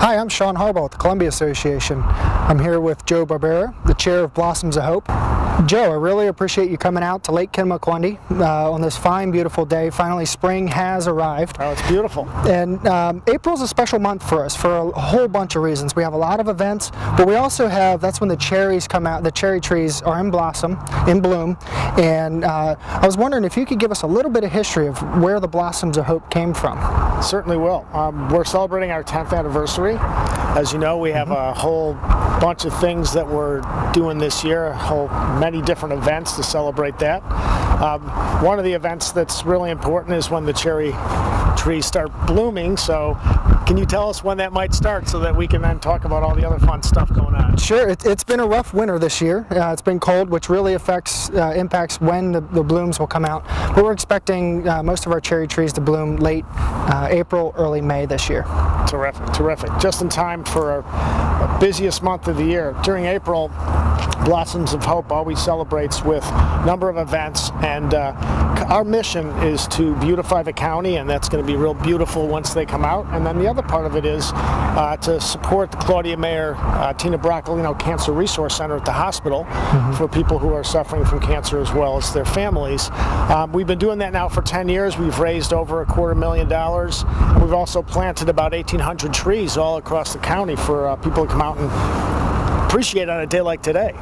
Hi, I'm Sean Harbaugh with the Columbia Association. I'm here with Joe Barbera, the chair of Blossoms of Hope. Joe, I really appreciate you coming out to Lake Kinmaclendy on this fine, beautiful day. Finally, spring has arrived. Oh, it's beautiful. And April's a special month for us for a whole bunch of reasons. We have a lot of events, but we also have, that's when the cherries come out. The cherry trees are in bloom. And I was wondering if you could give us a little bit of history of where the Blossoms of Hope came from. Certainly will. We're celebrating our 10th anniversary. As you know, we have a whole bunch of things that we're doing this year, many different events to celebrate that. One of the events that's really important is when the cherry trees start blooming. So can you tell us when that might start so that we can then talk about all the other fun stuff going on? Sure. It's been a rough winter this year. It's been cold, which really impacts when the blooms will come out. But we're expecting most of our cherry trees to bloom late April, early May this year. Terrific, terrific. Just in time for our busiest month of the year. During April, Blossoms of Hope always celebrates with a number of events, and our mission is to beautify the county, and that's going to be real beautiful once they come out. And then the other part of it is to support the Claudia Mayer Tina Broccolino Cancer Resource Center at the hospital for people who are suffering from cancer as well as their families. We've been doing that now for 10 years. We've raised over $250,000. And we've also planted about 1,800 trees all across the county for people to come out and appreciate on a day like today.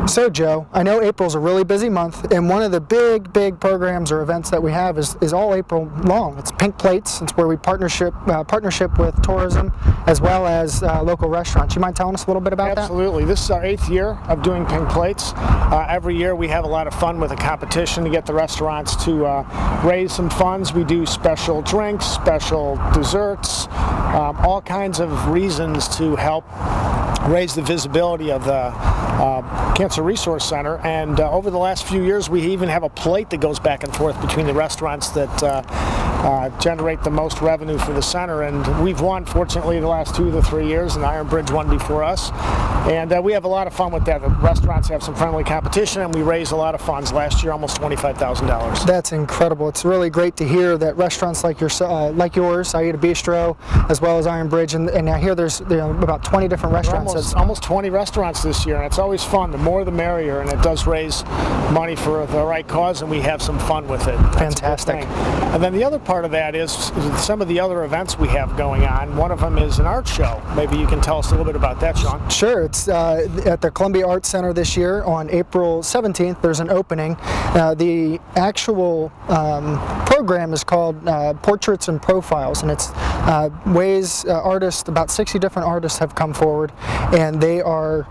So Joe, I know April's a really busy month, and one of the big programs or events that we have is all April long. It's Pink Plates. It's where we partnership with tourism as well as local restaurants. You mind telling us a little bit about that? Absolutely. This is our 8th year of doing Pink Plates. Every year we have a lot of fun with a competition to get the restaurants to raise some funds. We do special drinks, special desserts, all kinds of reasons to help raise the visibility of the Cancer Resource Center, and over the last few years we even have a plate that goes back and forth between the restaurants that generate the most revenue for the center, and we've won fortunately the last 2 to 3 years, and Iron Bridge won before us, and we have a lot of fun with that. The restaurants have some friendly competition, and we raise a lot of funds. Last year almost $25,000. That's incredible. It's really great to hear that restaurants like yours, Aida Bistro, as well as Iron Bridge, and I hear there's about 20 different restaurants. Almost 20 restaurants this year, and it's always fun. The more the merrier, and it does raise money for the right cause, and we have some fun with it. Fantastic. And then the other part of that is some of the other events we have going on. One of them is an art show. Maybe you can tell us a little bit about that, Sean. Sure. It's at the Columbia Arts Center this year on April 17th. There's an opening. The actual program is called Portraits and Profiles, and it's artists, about 60 different artists have come forward, and they are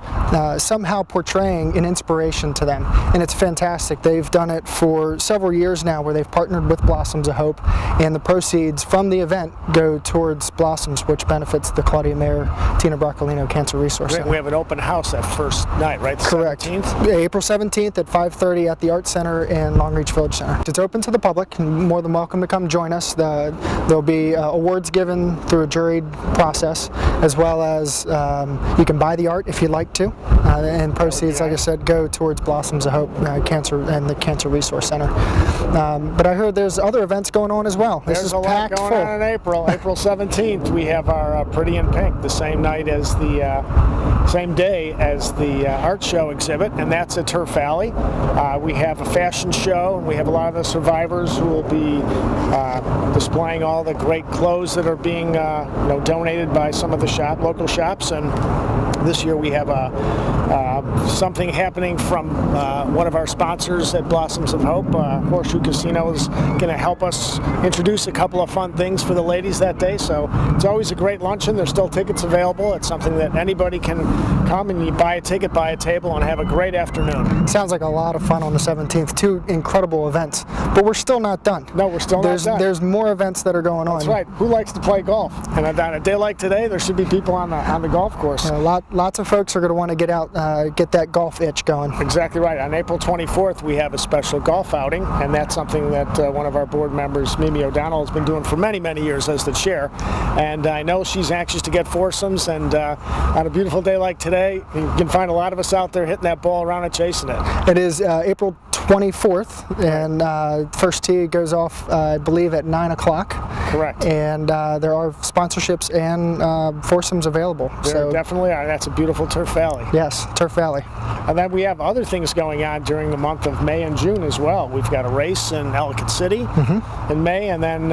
somehow portraying an inspiration to them, and it's fantastic. They've done it for several years now, where they've partnered with Blossoms of Hope, and the proceeds from the event go towards Blossoms, which benefits the Claudia Mayer Tina Broccolino Cancer Resource Center. We have an open house that first night, right? Correct. 17th? April 17th at 5:30 at the Arts Center in Long Reach Village Center. It's open to the public, and more than welcome to come join us. There'll be awards given through a juried process, as well as you can buy the art if you'd like to, and proceeds, like I said, go towards Blossoms of Hope Cancer and the Cancer Resource Center. But I heard there's other events going on as well. This is packed full. There's a lot going on in April. April 17th, we have our Pretty in Pink, the same night as same day as the art show exhibit, and that's at Turf Valley. We have a fashion show, and we have a lot of the survivors who will be displaying all the great clothes that are being donated by some of the local shops. And this year we have something happening from one of our sponsors at Blossoms of Hope. Horseshoe Casino is going to help us introduce a couple of fun things for the ladies that day. So it's always a great luncheon. There's still tickets available. It's something that anybody can come and you buy a ticket, buy a table, and have a great afternoon. Sounds like a lot of fun on the 17th. 2 incredible events, but we're still not done. No, we're still not done. There's more events that are going on. That's right. Who likes to play golf? And on a day like today, there should be people on the golf course. Lots of folks are going to want to get out, get that golf itch going. Exactly right. On April 24th, we have a special golf outing, and that's something that one of our board members, Mimi O'Donnell, has been doing for many, many years as the chair. And I know she's anxious to get foursomes, and on a beautiful day like today, you can find a lot of us out there hitting that ball around and chasing it. It is April 24th, and first tee goes off, I believe, at 9 o'clock. Correct. And there are sponsorships and foursomes available. There definitely are. That's a beautiful Turf Valley. Yes, Turf Valley. And then we have other things going on during the month of May and June as well. We've got a race in Ellicott City in May, and then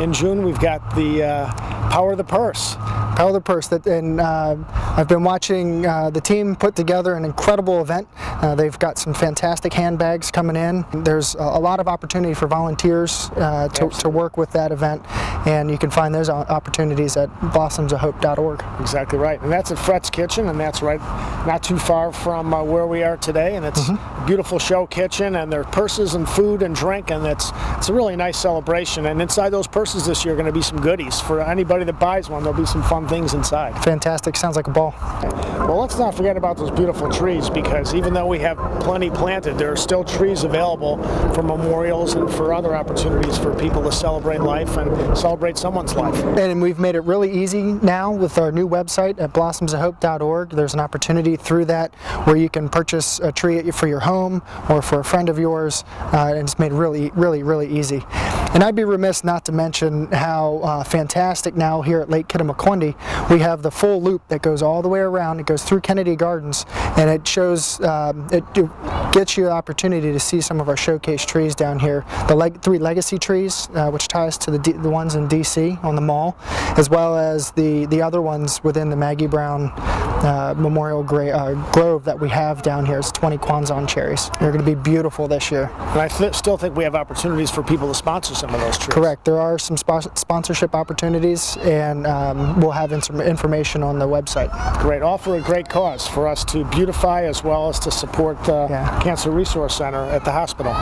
in June we've got the Power of the Purse. Power of the Purse. I've been watching the team put together an incredible event. They've got some fantastic handbags coming in. There's a lot of opportunity for volunteers to work with that event, and you can find those opportunities at blossomsofhope.org. Exactly right, and that's at Fret's Kitchen, and that's right not too far from where we are today, and it's a beautiful show kitchen, and there are purses and food and drink, and it's a really nice celebration. And inside those purses this year are going to be some goodies for anybody that buys one. There'll be some fun things inside. Fantastic. Sounds like a ball. Well, let's not forget about those beautiful trees, because even though we have plenty planted, there are still trees available for memorials and for other opportunities for people to celebrate life and celebrate someone's life. And we've made it really easy now with our new website at blossomsofhope.org. There's an opportunity through that where you can purchase a tree for your home or for a friend of yours, and it's made really easy. And I'd be remiss not to mention how fantastic now here at Lake Kittamaqundi we have the full loop that goes all the way around. It goes through Kennedy Gardens, and it shows, it gets you the opportunity to see some of our showcase trees down here. The three legacy trees, which tie us to the ones in DC on the mall, as well as the other ones within the Maggie Brown Memorial Grove that we have down here. It's 20 Kwanzaa cherries. They're going to be beautiful this year. And I still think we have opportunities for people to sponsor some of those trees. Correct. There are some sponsorship opportunities, and we'll have information on the website. Great. All for a great cause for us to beautify as well as to support the Cancer Resource Center at the hospital.